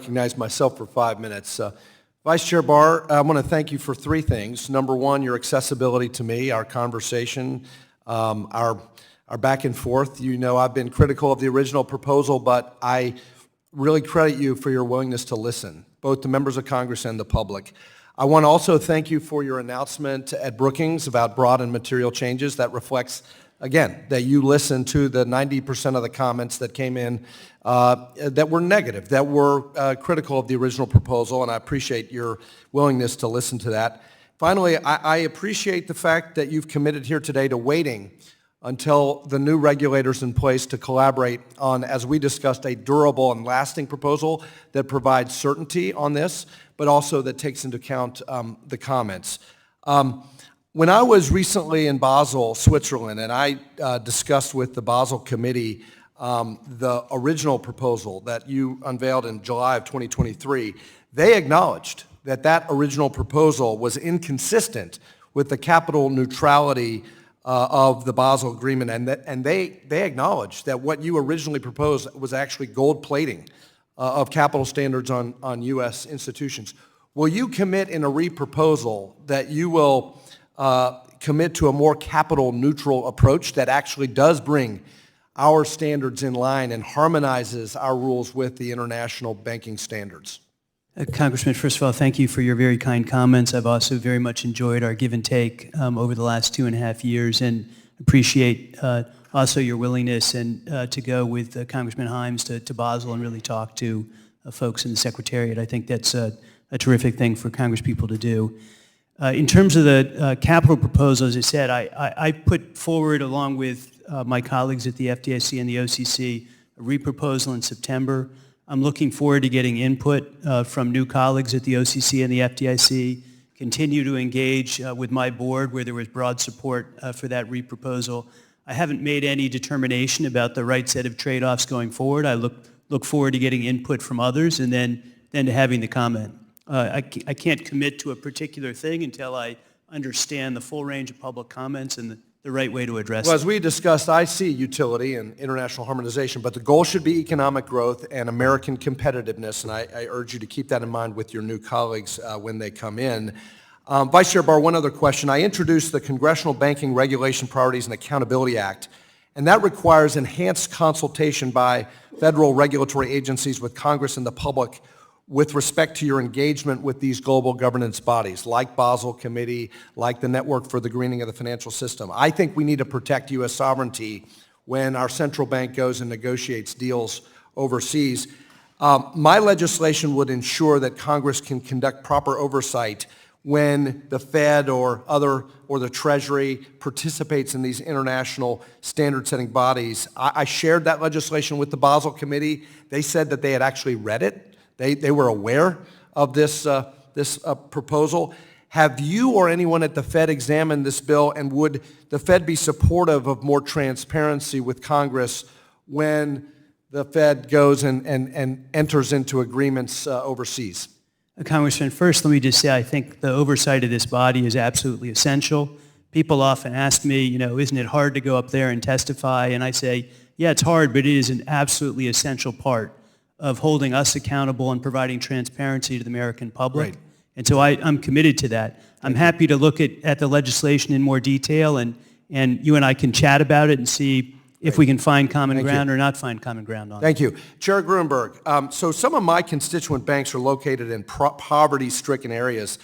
recognize myself for 5 minutes. Vice Chair Barr, I want to thank you for three things. Number one, your accessibility to me, our conversation, our back and forth. You know I've been critical of the original proposal, but I really credit you for your willingness to listen, both to members of Congress and the public. I want to also thank you for your announcement at Brookings about broad and material changes. That reflects, again, that you listened to the 90% of the comments that came in that were negative, that were critical of the original proposal, and I appreciate your willingness to listen to that. Finally, I appreciate the fact that you've committed here today to waiting until the new regulators in place to collaborate on, as we discussed, a durable and lasting proposal that provides certainty on this, but also that takes into account the comments. When I was recently in Basel, Switzerland, and I discussed with the Basel Committee the original proposal that you unveiled in July of 2023, they acknowledged that that original proposal was inconsistent with the capital neutrality of the Basel Agreement, and they acknowledged that what you originally proposed was actually gold plating of capital standards on U.S. institutions. Will you commit in a re-proposal that you will commit to a more capital neutral approach that actually does bring our standards in line and harmonizes our rules with the international banking standards? Congressman, first of all, thank you for your very kind comments. I've also very much enjoyed our give and take over the last 2.5 years, and appreciate also your willingness and to go with Congressman Himes to Basel and really talk to folks in the Secretariat. I think that's a terrific thing for Congresspeople to do. In terms of the capital proposal, as I said, I put forward, along with my colleagues at the FDIC and the OCC, a re-proposal in September. I'm looking forward to getting input from new colleagues at the OCC and the FDIC, continue to engage with my board where there was broad support for that re-proposal. I haven't made any determination about the right set of trade-offs going forward. I look forward to getting input from others and then to having the comment. I can't commit to a particular thing until I understand the full range of public comments and the right way to address it. Well, as we discussed, I see utility and international harmonization, but the goal should be economic growth and American competitiveness, and I urge you to keep that in mind with your new colleagues when they come in. Vice Chair Barr, one other question. I introduced the Congressional Banking Regulation Priorities and Accountability Act, and that requires enhanced consultation by federal regulatory agencies with Congress and the public with respect to your engagement with these global governance bodies, like Basel Committee, like the Network for the Greening of the Financial System. I think we need to protect U.S. sovereignty when our central bank goes and negotiates deals overseas. My legislation would ensure that Congress can conduct proper oversight when the Fed or the Treasury participates in these international standard-setting bodies. I shared that legislation with the Basel Committee. They said that they had actually read it. They were aware of this proposal. Have you or anyone at the Fed examined this bill, and would the Fed be supportive of more transparency with Congress when the Fed goes and enters into agreements overseas? Congressman, first let me just say I think the oversight of this body is absolutely essential. People often ask me, isn't it hard to go up there and testify? And I say, yeah, it's hard, but it is an absolutely essential part of holding us accountable and providing transparency to the American public. Right. And so I'm committed to that. I'm happy to look at the legislation in more detail, and you and I can chat about it and see if we can find common ground or not find common ground on it. Thank you. Chair Gruenberg, so some of my constituent banks are located in poverty-stricken areas.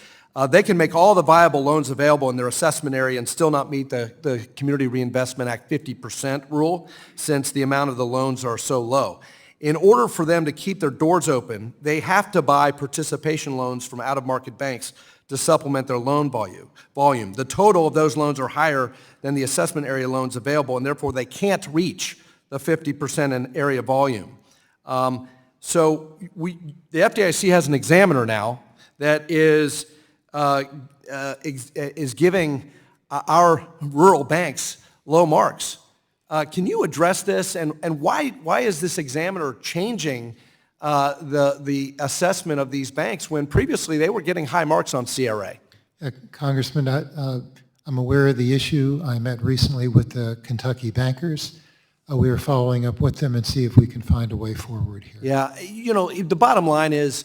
They can make all the viable loans available in their assessment area and still not meet the Community Reinvestment Act 50% rule, since the amount of the loans are so low. In order for them to keep their doors open, they have to buy participation loans from out-of-market banks to supplement their loan volume. The total of those loans are higher than the assessment area loans available, and therefore they can't reach the 50% in area volume. So the FDIC has an examiner now that is giving our rural banks low marks. Can you address this, and why is this examiner changing the assessment of these banks when previously they were getting high marks on CRA? Congressman, I'm aware of the issue. I met recently with the Kentucky bankers. we are following up with them and see if we can find a way forward here. Yeah, the bottom line is,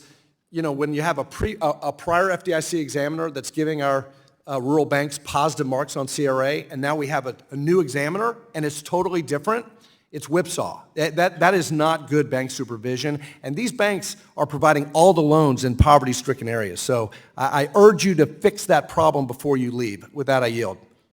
when you have a prior FDIC examiner that's giving our rural banks positive marks on CRA, and now we have a new examiner, and it's totally different, it's whipsaw. That is not good bank supervision, and these banks are providing all the loans in poverty-stricken areas. So I urge you to fix that problem before you leave. With that, I yield.